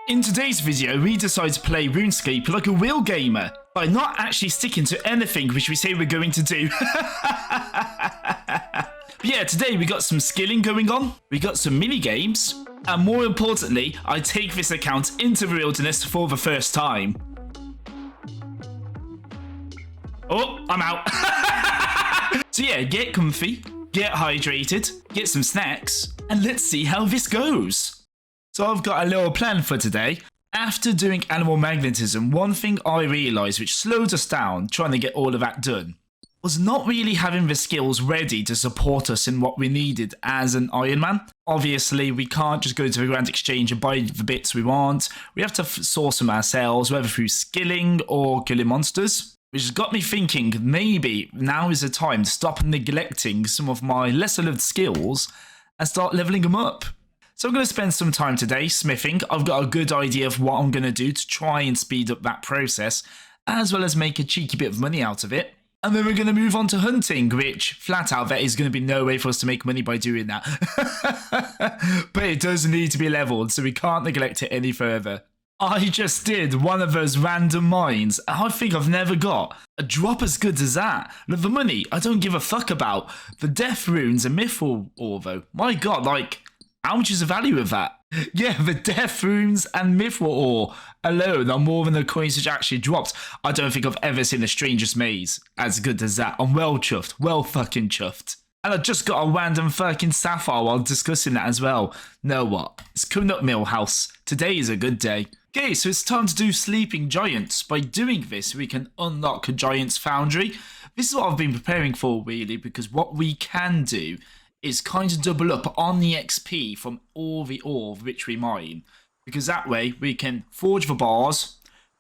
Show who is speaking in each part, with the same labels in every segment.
Speaker 1: In today's video, we decide to play RuneScape like a real gamer, by not actually sticking to anything which we say we're going to do. But yeah, today we got some skilling going on, we got some mini games, and more importantly, I take this account into the wilderness for the first time. Oh, I'm out. So yeah, get comfy, get hydrated, get some snacks, and let's see how this goes. So I've got a little plan for today. After doing animal magnetism, one thing I realised which slowed us down trying to get all of that done was not really having the skills ready to support us in what we needed as an Iron Man. Obviously, we can't just go to the Grand Exchange and buy the bits we want. We have to source them ourselves, whether through skilling or killing monsters. Which has got me thinking maybe now is the time to stop neglecting some of my lesser loved skills and start leveling them up. So I'm going to spend some time today smithing. I've got a good idea of what I'm going to do to try and speed up that process, as well as make a cheeky bit of money out of it. And then we're going to move on to hunting, which flat out there is going to be no way for us to make money by doing that. But it does need to be leveled, so we can't neglect it any further. I just did one of those random mines, and I think I've never got a drop as good as that. Look, the money I don't give a fuck about. The death runes and mithril ore though. My god, like, how much is the value of that? Yeah, the death runes and mithril ore alone are more than the coins which actually dropped. I don't think I've ever seen the strangest maze as good as that. I'm well chuffed. Well fucking chuffed. And I just got a random fucking sapphire while discussing that as well. Know what? It's coming up, Millhouse. Today is a good day. Okay, so it's time to do Sleeping Giants. By doing this, we can unlock a Giant's Foundry. This is what I've been preparing for, really, because what we can do is kind of double up on the XP from all the ore which we mine. Because that way, we can forge the bars,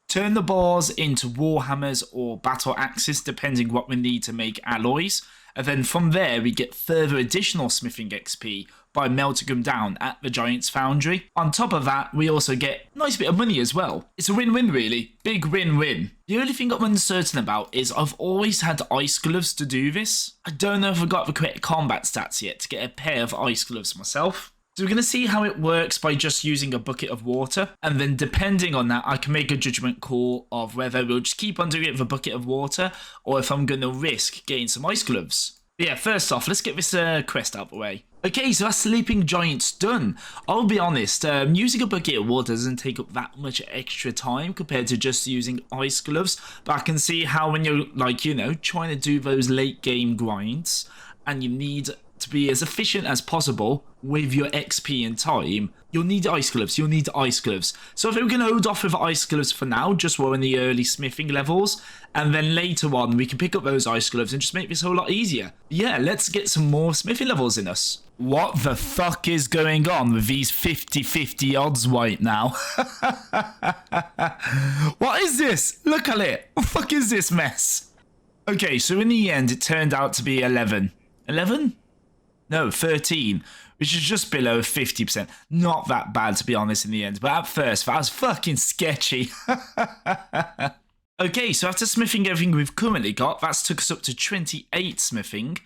Speaker 1: turn the bars into warhammers or battle axes, depending what we need to make alloys. And then from there, we get further additional smithing XP by melting them down at the Giant's Foundry. On top of that, we also get a nice bit of money as well. It's a win-win, really. Big win-win. The only thing I'm uncertain about is I've always had ice gloves to do this. I don't know if I got the correct combat stats yet to get a pair of ice gloves myself. So we're going to see how it works by just using a bucket of water. And then depending on that, I can make a judgment call of whether we'll just keep on doing it with a bucket of water or if I'm going to risk getting some ice gloves. But yeah, first off, let's get this quest out of the way. Okay, so our Sleeping Giant's done. I'll be honest, using a bucket of water doesn't take up that much extra time compared to just using ice gloves. But I can see how when you're, like, you know, trying to do those late game grinds and you need to be as efficient as possible with your XP and time, you'll need ice gloves. You'll need ice gloves. So I think we can hold off with ice gloves for now, just while we're in the early smithing levels. And then later on, we can pick up those ice gloves and just make this a whole lot easier. Yeah, let's get some more smithing levels in us. What the fuck is going on with these 50-50 odds right now? What is this? Look at it. What the fuck is this mess? Okay, so in the end, it turned out to be 11. 11? No, 13, which is just below 50%. Not that bad, to be honest, in the end. But at first, that was fucking sketchy. Okay, so after smithing everything we've currently got, that's took us up to 28 smithing.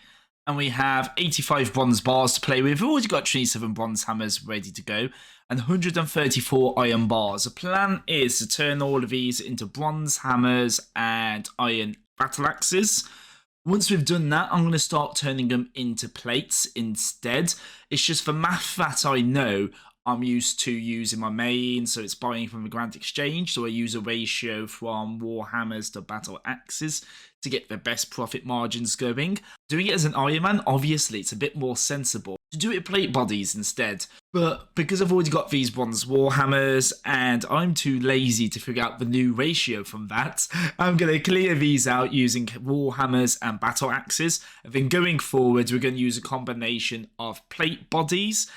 Speaker 1: And we have 85 bronze bars to play with. We've already got 27 bronze hammers ready to go. And 134 iron bars. The plan is to turn all of these into bronze hammers and iron battle axes. Once we've done that, I'm going to start turning them into plates instead. It's just for math that I know I'm used to using my main, so it's buying from the Grand Exchange, so I use a ratio from warhammers to battle axes to get the best profit margins going. Doing it as an Iron Man, obviously, it's a bit more sensible to do it plate bodies instead. But because I've already got these bronze warhammers and I'm too lazy to figure out the new ratio from that, I'm going to clear these out using warhammers and battle axes. And then going forward, we're going to use a combination of plate bodies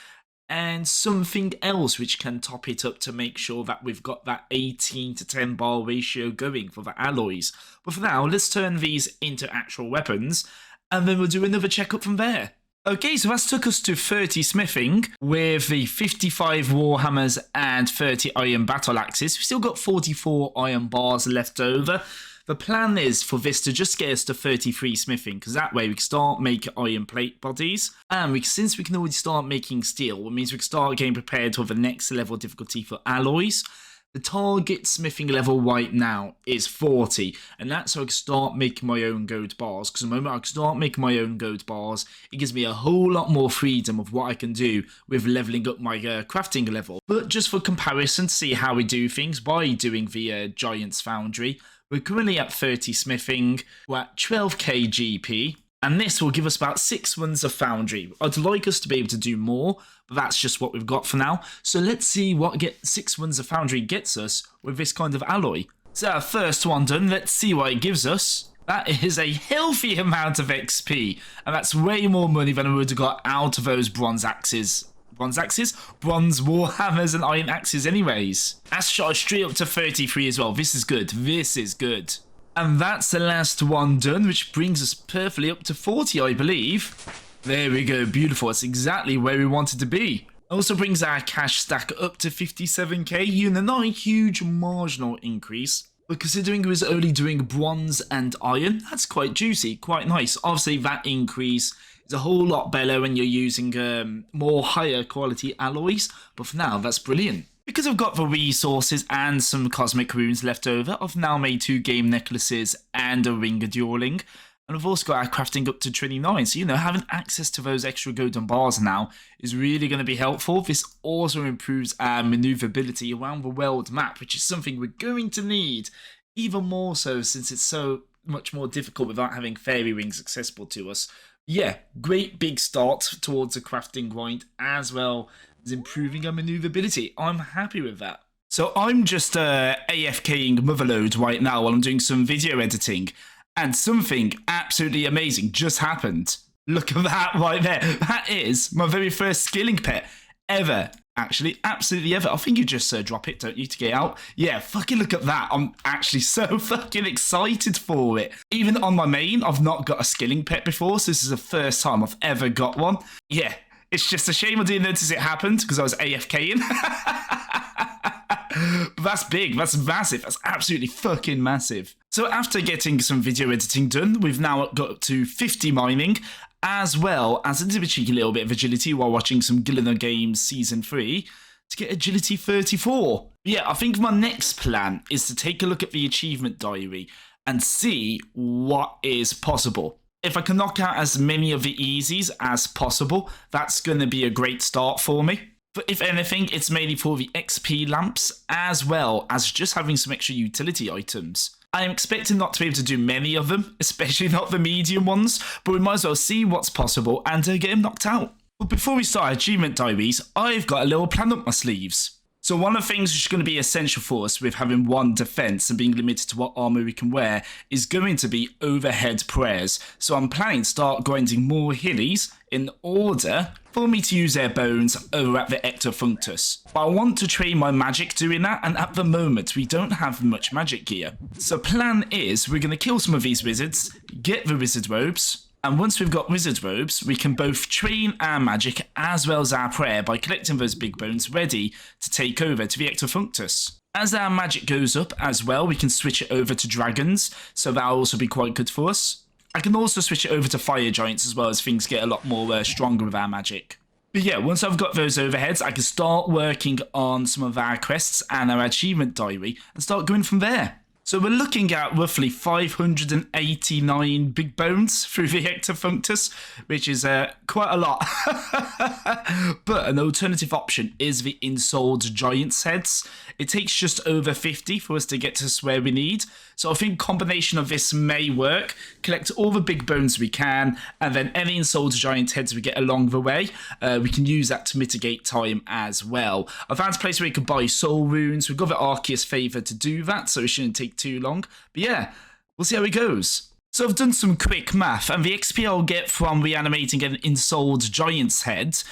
Speaker 1: and something else which can top it up to make sure that we've got that 18 to 10 bar ratio going for the alloys. But for now, let's turn these into actual weapons, and then we'll do another checkup from there. Okay, so that's took us to 30 smithing with the 55 warhammers and 30 iron battle axes. We've still got 44 iron bars left over. The plan is for this to just get us to 33 smithing, because that way we can start making iron plate bodies. And since we can already start making steel, it means we can start getting prepared for the next level of difficulty for alloys. The target smithing level right now is 40, and that's so I can start making my own gold bars, because the moment I can start making my own gold bars, it gives me a whole lot more freedom of what I can do with leveling up my crafting level. But just for comparison, to see how we do things by doing the Giant's Foundry, we're currently at 30 smithing, we're at 12k GP, and this will give us about 6 runs of Foundry. I'd like us to be able to do more, but that's just what we've got for now. So let's see what 6 runs of Foundry gets us with this kind of alloy. So our first one done, let's see what it gives us. That is a healthy amount of XP, and that's way more money than I would have got out of those bronze axes. Bronze war hammers and iron axes anyways. That's shot us straight up to 33 as well. This is good. This is good. And that's the last one done, which brings us perfectly up to 40, I believe. There we go. Beautiful. That's exactly where we wanted to be. Also brings our cash stack up to 57k, and not a huge marginal increase. But considering it was only doing bronze and iron, that's quite juicy, quite nice. Obviously, that increase is a whole lot better when you're using more higher quality alloys. But for now, that's brilliant. Because I've got the resources and some cosmic runes left over, I've now made 2 game necklaces and a ring of dueling. And I've also got our crafting up to 29. So, having access to those extra golden bars now is really going to be helpful. This also improves our maneuverability around the world map, which is something we're going to need. Even more so since it's so much more difficult without having fairy rings accessible to us. Yeah, great big start towards the crafting grind, as well as improving our maneuverability. I'm happy with that. So I'm just AFKing Motherload right now while I'm doing some video editing. And something absolutely amazing just happened. Look at that right there. That is my very first skilling pet ever. Actually, absolutely ever. I think you just drop it, don't you, to get out? Yeah, fucking look at that. I'm actually so fucking excited for it. Even on my main, I've not got a skilling pet before, so this is the first time I've ever got one. Yeah, it's just a shame I didn't notice it happened because I was AFKing. But that's big, that's massive, that's absolutely fucking massive. So after getting some video editing done, we've now got up to 50 mining, as well as a cheeky little bit of agility while watching some Gillian Games Season 3 to get agility 34. Yeah, I think my next plan is to take a look at the achievement diary and see what is possible. If I can knock out as many of the easies as possible, that's going to be a great start for me. But if anything, it's mainly for the XP lamps, as well as just having some extra utility items. I am expecting not to be able to do many of them, especially not the medium ones, but we might as well see what's possible and get them knocked out. But before we start achievement diaries, I've got a little plan up my sleeves. So one of the things which is going to be essential for us with having 1 defense and being limited to what armor we can wear is going to be overhead prayers. So I'm planning to start grinding more hillies in order for me to use their bones over at the Ectofunctus. But I want to train my magic doing that, and at the moment we don't have much magic gear. So plan is we're going to kill some of these wizards, get the wizard robes, and once we've got wizard robes, we can both train our magic as well as our prayer by collecting those big bones ready to take over to the Ectofunctus. As our magic goes up as well, we can switch it over to dragons, so that'll also be quite good for us. I can also switch it over to fire giants as well as things get a lot more stronger with our magic. But yeah, once I've got those overheads, I can start working on some of our quests and our achievement diary and start going from there. So we're looking at roughly 589 big bones through the Ectofunctus, which is quite a lot. But an alternative option is the Insold Giant's Heads. It takes just over 50 for us to get to where we need. So I think combination of this may work. Collect all the big bones we can, and then any Insold Giant Heads we get along the way, we can use that to mitigate time as well. I found a place where you can buy soul runes. We've got the Arceus Favor to do that, so it shouldn't take too long. But yeah, we'll see how it goes. So I've done some quick math, and the XP I'll get from reanimating an Insold Giant's Head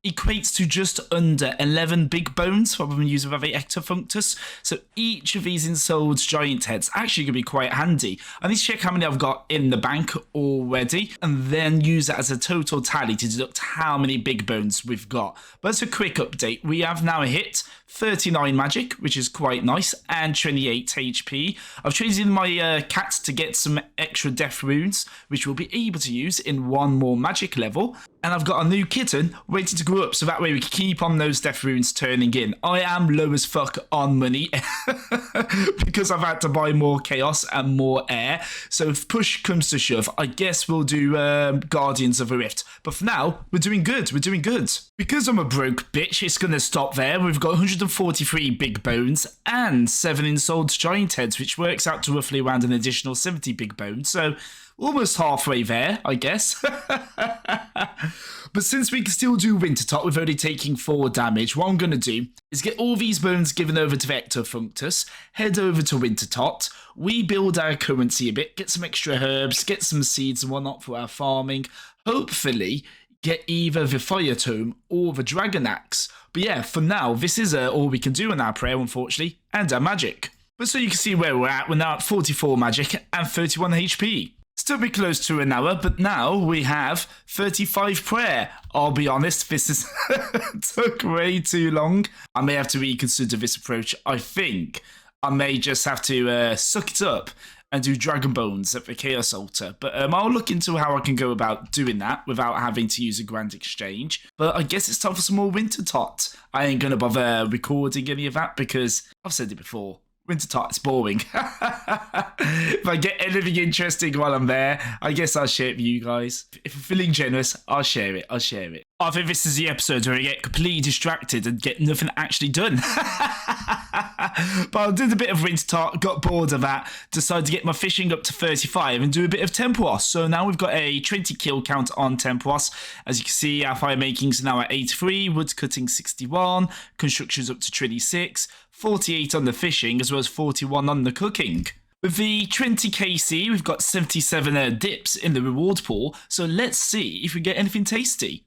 Speaker 1: equates to just under 11 big bones rather than using the Ectofunctus. So each of these Insold Giant Heads actually going to be quite handy. I need to check how many I've got in the bank already and then use that as a total tally to deduct how many big bones we've got. But as a quick update, we have now hit 39 magic, which is quite nice, and 28 HP. I've traded in my cat to get some extra death runes, which we'll be able to use in one more magic level. And I've got a new kitten waiting to grow up, so that way we can keep on those death runes turning in. I am low as fuck on money because I've had to buy more chaos and more air. So if push comes to shove, I guess we'll do Guardians of the Rift. But for now, we're doing good. We're doing good. Because I'm a broke bitch, it's going to stop there. We've got 143 big bones and 7 ensouled giant heads, which works out to roughly around an additional 70 big bones. So almost halfway there, I guess. But since we can still do Wintertot with only taking 4 damage, what I'm going to do is get all these bones given over to Vector Functus, head over to Wintertot, we build our currency a bit, get some extra herbs, get some seeds and whatnot for our farming, hopefully get either the Fire Tome or the Dragon Axe. But yeah, for now, this is all we can do in our prayer, unfortunately, and our magic. But so you can see where we're now at 44 magic and 31 HP. Still be close to an hour, but now we have 35 prayer. I'll be honest, this is took way too long. I may have to reconsider this approach. I think I may just have to suck it up and do Dragon Bones at the Chaos Altar. But I'll look into how I can go about doing that without having to use a Grand Exchange. But I guess it's time for some more Wintertot. I ain't going to bother recording any of that because I've said it before. Wintertot is boring. If I get anything interesting while I'm there, I guess I'll share it with you guys. If I'm feeling generous, I'll share it. I think this is the episode where I get completely distracted and get nothing actually done. But I did a bit of Wintertot, got bored of that, decided to get my fishing up to 35 and do a bit of Temporos. So now we've got a 20 kill count on Temporos. As you can see, our fire makings are now at 83, wood cutting 61, construction's up to 26, 48 on the fishing, as well as 41 on the cooking. With the 20 KC, we've got 77 dips in the reward pool, so let's see if we get anything tasty.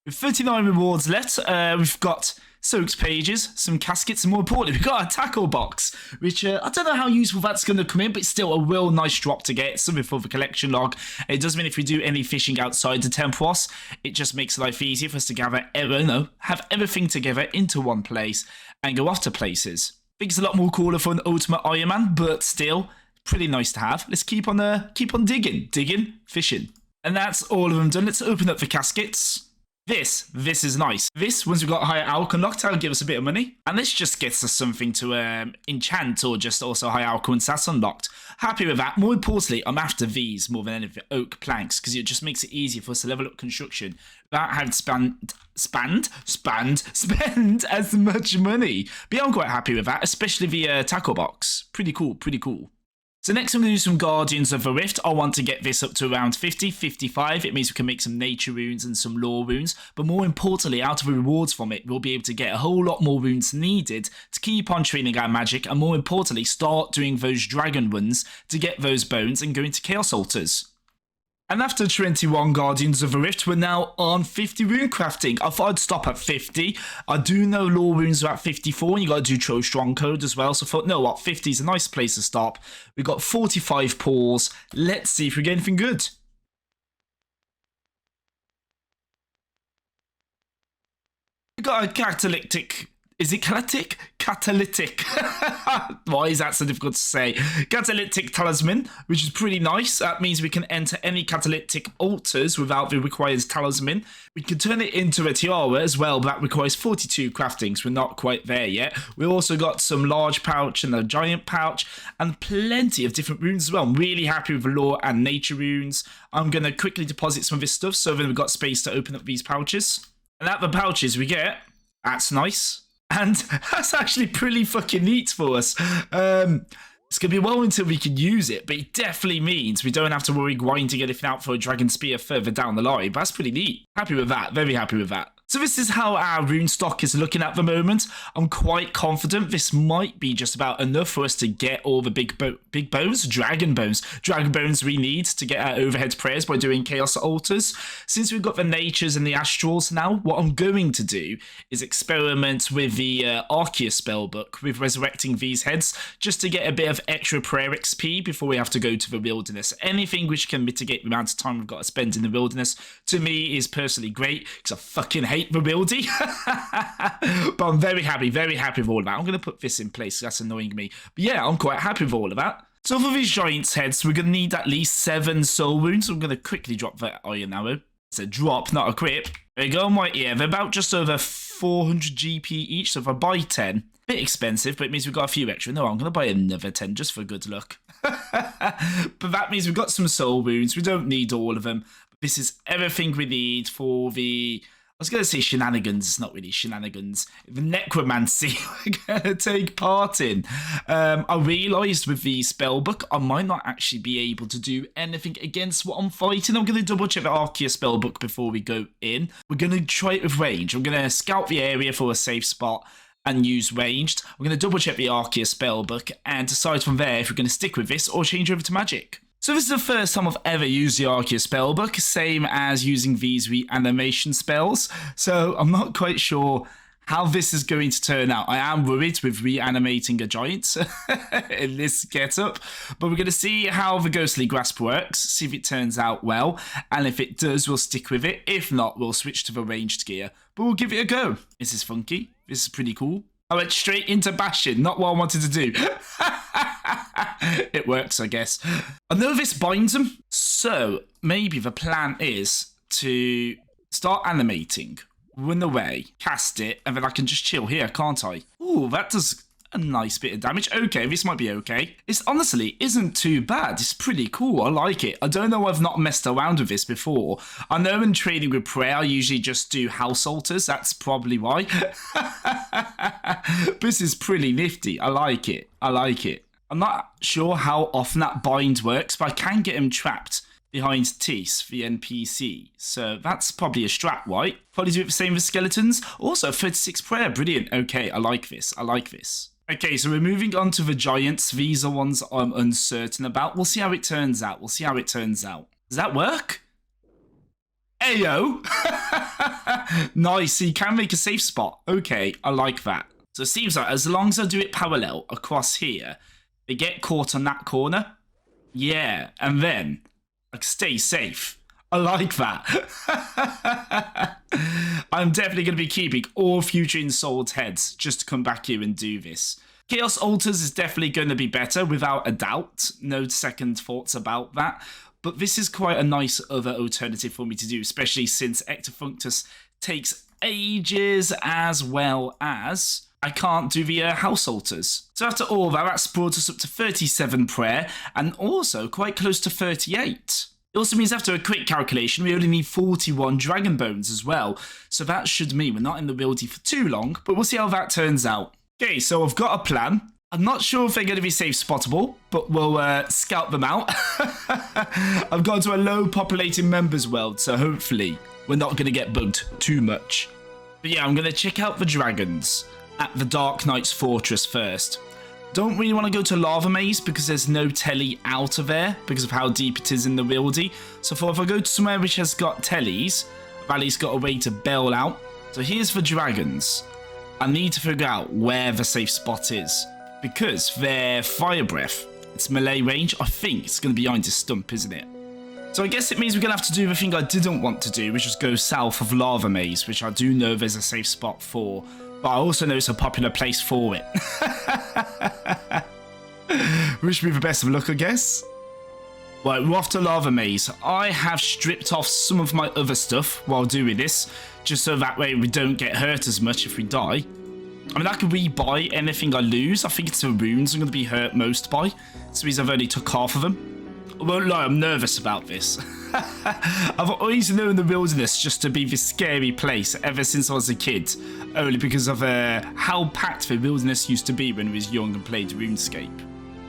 Speaker 1: With 39 rewards left, we've got soaks pages, some caskets, and more importantly, we've got a tackle box, which I don't know how useful that's going to come in, but it's still a real nice drop to get, something for the collection log. It does mean if we do any fishing outside the Temporos, it just makes life easier for us to have everything together into one place and go off to places. I think it's a lot more cooler for an Ultimate Iron Man, but still pretty nice to have. Let's keep on digging, fishing. And that's all of them done. Let's open up the caskets. This is nice. This, once we've got higher alch unlocked, that'll give us a bit of money. And this just gets us something to enchant or just also high alch and sats unlocked. Happy with that. More importantly, I'm after these more than anything, oak planks, because it just makes it easier for us to level up construction without having to spend as much money. But yeah, I'm quite happy with that, especially the tackle box. Pretty cool. So next I'm going to do some Guardians of the Rift. I want to get this up to around 50, 55. It means we can make some nature runes and some lore runes. But more importantly, out of the rewards from it, we'll be able to get a whole lot more runes needed to keep on training our magic. And more importantly, start doing those dragon runs to get those bones and go into Chaos Altars. And after 21 Guardians of the Rift, we're now on 50 rune crafting. I thought I'd stop at 50. I do know lore runes are at 54, and you got to do Tro Strong Code as well. So I thought, no, what, 50 is a nice place to stop. We've got 45 pools. Let's see if we get anything good. We got a catalytic. Is it catalytic? Catalytic. Why is that so difficult to say? Catalytic talisman, which is pretty nice. That means we can enter any catalytic altars without the required talisman. We can turn it into a tiara as well, but that requires 42 craftings. We're not quite there yet. We've also got some large pouch and a giant pouch and plenty of different runes as well. I'm really happy with the lore and nature runes. I'm going to quickly deposit some of this stuff so then we've got space to open up these pouches. And at the pouches we get, that's nice. And that's actually pretty fucking neat for us. It's going to be a while until we can use it, but it definitely means we don't have to worry grinding anything out for a Dragon Spear further down the line. But that's pretty neat. Happy with that. Very happy with that. So this is how our rune stock is looking at the moment. I'm quite confident this might be just about enough for us to get all the big big bones, dragon bones. Dragon bones we need to get our overhead prayers by doing chaos altars. Since we've got the natures and the astrals now, what I'm going to do is experiment with the Arceus spellbook with resurrecting these heads, just to get a bit of extra prayer XP before we have to go to the wilderness. Anything which can mitigate the amount of time we've got to spend in the wilderness, to me, is personally great, because I fucking hate the Wildy. But I'm very happy with all of that. I'm going to put this in place, that's annoying me. But yeah, I'm quite happy with all of that. So for these giants' heads, we're going to need at least 7 soul wounds. I'm going to quickly drop that iron arrow. It's a drop, not a equip. There you go, right here. They're about just over 400 GP each, so if I buy 10, a bit expensive, but it means we've got a few extra. No, I'm going to buy another 10 just for good luck. But that means we've got some soul wounds. We don't need all of them. But this is everything we need for the... I was going to say shenanigans, it's not really shenanigans. The necromancy we're going to take part in. I realised with the spellbook, I might not actually be able to do anything against what I'm fighting. I'm going to double check the Arceus spellbook before we go in. We're going to try it with range. I'm going to scout the area for a safe spot and use ranged. I'm going to double check the Arceus spellbook and decide from there if we're going to stick with this or change over to magic. So this is the first time I've ever used the Arceus spellbook, same as using these reanimation spells. So I'm not quite sure how this is going to turn out. I am worried with reanimating a giant in this getup, but we're going to see how the ghostly grasp works, see if it turns out well, and if it does, we'll stick with it. If not, we'll switch to the ranged gear, but we'll give it a go. This is funky. This is pretty cool. I went straight into bashing, not what I wanted to do. It works, I guess. I know this binds them, so maybe the plan is to start animating, run away, cast it, and then I can just chill here, can't I? Ooh, that does a nice bit of damage. Okay, this might be okay. This honestly isn't too bad. It's pretty cool. I like it. I don't know, I've not messed around with this before. I know in training with prayer, I usually just do house altars. That's probably why. This is pretty nifty. I like it. I like it. I'm not sure how often that bind works, but I can get him trapped behind Tease, the NPC. So that's probably a strat, right? Probably do it the same with skeletons. Also, 36 prayer. Brilliant. Okay, I like this. I like this. Okay, so we're moving on to the giants. These are ones I'm uncertain about. We'll see how it turns out. We'll see how it turns out. Does that work? Ayo! Nice, so you can make a safe spot. Okay, I like that. So it seems like as long as I do it parallel across here, they get caught on that corner. Yeah, and then I stay safe. I like that. I'm definitely going to be keeping all future Ensouled heads just to come back here and do this. Chaos Altars is definitely going to be better, without a doubt. No second thoughts about that. But this is quite a nice other alternative for me to do, especially since Ectofunctus takes ages, as well as I can't do the house altars. So after all that, that's brought us up to 37 prayer, and also quite close to 38. It also means after a quick calculation, we only need 41 dragon bones as well. So that should mean we're not in the Wildy for too long, but we'll see how that turns out. Okay, so I've got a plan. I'm not sure if they're going to be safe spottable, but we'll scout them out. I've gone to a low populated members world, so hopefully we're not going to get bugged too much. But yeah, I'm going to check out the dragons at the Dark Knight's Fortress first. Don't really want to go to Lava Maze because there's no telly out of there because of how deep it is in the Wildy. So if I go to somewhere which has got tellies, I've at least got a way to bail out. So here's the dragons. I need to figure out where the safe spot is because their fire breath, it's melee range. I think it's going to be behind a stump, isn't it? So I guess it means we're going to have to do the thing I didn't want to do, which is go south of Lava Maze, which I do know there's a safe spot for. But I also know it's a popular place for it. Wish me the best of luck, I guess. Right, we're off to Lava Maze. I have stripped off some of my other stuff while doing this, just so that way we don't get hurt as much if we die. I mean, I can rebuy anything I lose. I think it's the runes I'm going to be hurt most by. So means I've only took half of them. I won't lie, I'm nervous about this. I've always known the wilderness just to be this scary place ever since I was a kid. Only because of how packed the wilderness used to be when we was young and played RuneScape.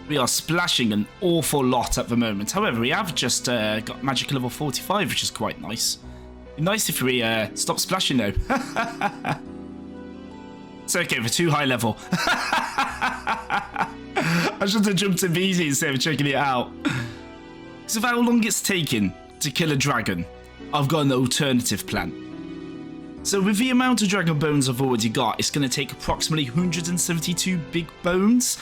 Speaker 1: We are splashing an awful lot at the moment. However, we have just got magic level 45, which is quite nice. It'd be nice if we stop splashing though. It's okay, we're too high level. I should have jumped in easy instead of checking it out. Because of how long it's taken to kill a dragon, I've got an alternative plan. So with the amount of dragon bones I've already got, it's going to take approximately 172 big bones.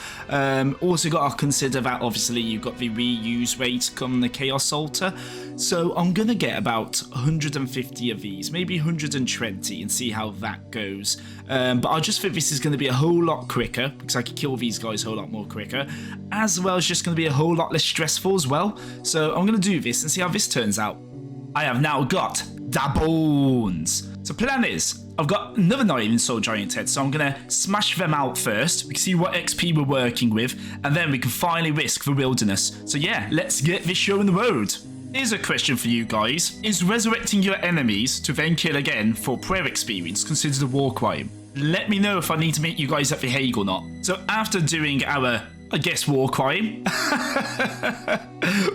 Speaker 1: Also got to consider that obviously you've got the reuse rate come the Chaos Altar. So I'm going to get about 150 of these, maybe 120 and see how that goes. But I just think this is going to be a whole lot quicker because I can kill these guys a whole lot more quicker. As well as just going to be a whole lot less stressful as well. So I'm going to do this and see how this turns out. I have now got the bones. So plan is, I've got another 9 soul giant heads, so I'm going to smash them out first. We can see what XP we're working with, and then we can finally risk the wilderness. So yeah, let's get this show on the road. Here's a question for you guys. Is resurrecting your enemies to then kill again for prayer experience considered a war crime? Let me know if I need to meet you guys at The Hague or not. So after doing our, I guess, war crime,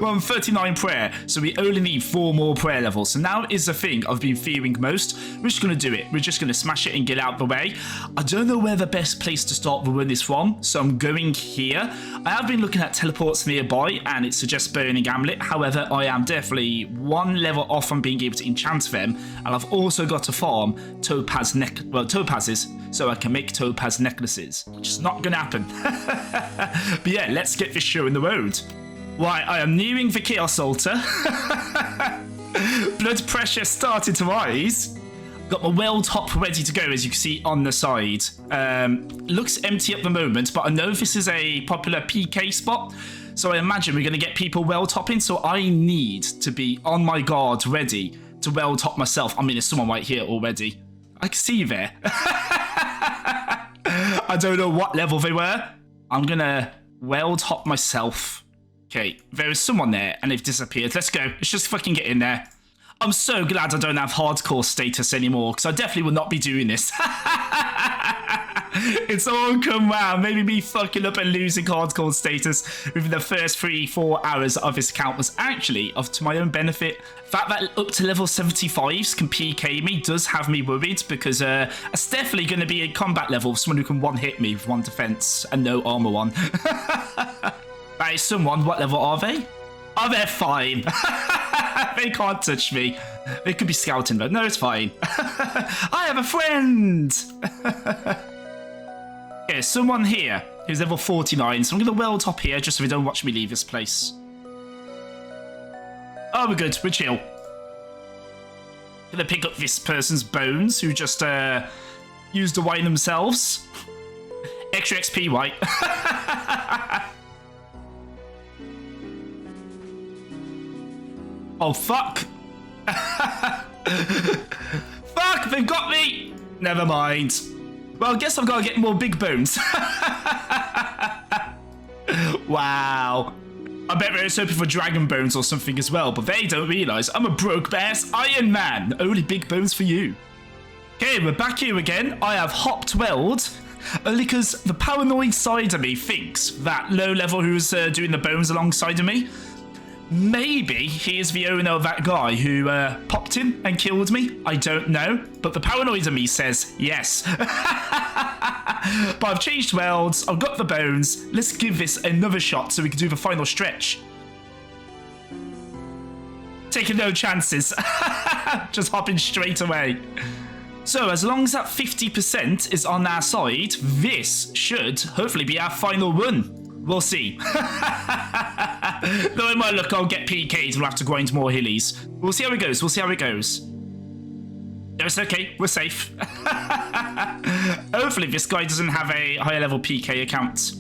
Speaker 1: we're on 39 prayer, so we only need 4 more prayer levels. So now is the thing I've been fearing most. We're just going to do it. We're just going to smash it and get out of the way. I don't know where the best place to start the run is from, so I'm going here. I have been looking at teleports nearby, and it suggests Burning Amulet. However, I am definitely 1 level off from being able to enchant them, and I've also got to farm topazes, so I can make topaz necklaces. Which is not going to happen. But yeah, let's get this show in the road. Right, I am nearing the Chaos Altar. Blood pressure started to rise. Got my well top ready to go, as you can see on the side. Looks empty at the moment, but I know this is a popular PK spot. So I imagine we're going to get people well topping. So I need to be on my guard, ready to well top myself. I mean, there's someone right here already. I can see you there. I don't know what level they were. I'm going to well top myself. Okay, there is someone there and they've disappeared. Let's go. Let's just fucking get in there. I'm so glad I don't have hardcore status anymore because I definitely will not be doing this. It's all come round. Maybe me fucking up and losing hardcore status within the first 3-4 hours of this account was actually to my own benefit. The fact that up to level 75s can PK me does have me worried because it's definitely going to be a combat level, someone who can one-hit me with 1 defense and no armor on. That is someone. What level are they? Oh, they're fine. They can't touch me. They could be scouting, but no, it's fine. I have a friend. Okay, someone here who's level 49, so I'm going to well top here just so they don't watch me leave this place. Oh, we're good. We're chill. Gonna pick up this person's bones who just used the wine themselves. Extra XP, white. Oh, fuck. Fuck, they've got me. Never mind. Well, I guess I've got to get more big bones. Wow. I bet they're hoping for dragon bones or something as well, but they don't realise I'm a broke-ass Iron Man. Only big bones for you. Okay, we're back here again. I have hopped weld. Only because the paranoid side of me thinks that low level who's doing the bones alongside of me, maybe he is the owner of that guy who popped in and killed me. I don't know, but the paranoid of me says yes. But I've changed welds, I've got the bones. Let's give this another shot so we can do the final stretch. Taking no chances. Just hopping straight away. So as long as that 50% is on our side, this should hopefully be our final run. We'll see. Though it might look, I'll get PKs, we'll have to grind more hillies. We'll see how it goes, we'll see how it goes. No, it's okay, we're safe. Hopefully this guy doesn't have a higher level PK account.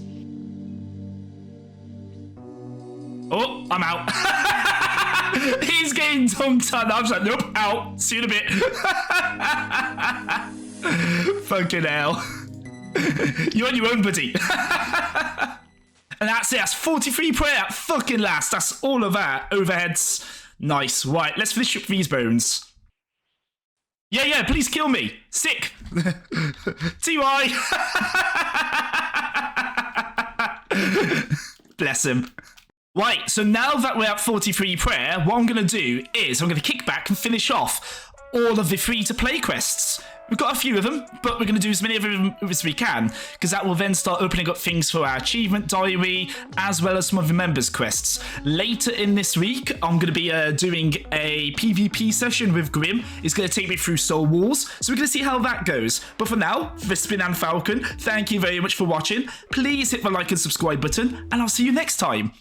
Speaker 1: Oh, I'm out. He's getting dunked on. I'm just like, nope, out. See you in a bit. Fucking hell. You're on your own, buddy. And that's it. That's 43 prayer at fucking last. That's all of that. Overheads. Nice. Right, let's finish up these bones. Yeah, please kill me. Sick. TY. Bless him. Right, so now that we're at 43 prayer, what I'm going to do is I'm going to kick back and finish off all of the free-to-play quests. We've got a few of them, but we're going to do as many of them as we can, because that will then start opening up things for our achievement diary, as well as some of the members' quests. Later in this week, I'm going to be doing a PvP session with Grim. He's going to take me through Soul Wars, so we're going to see how that goes. But for now, Vispin and Falcon, thank you very much for watching. Please hit the like and subscribe button, and I'll see you next time.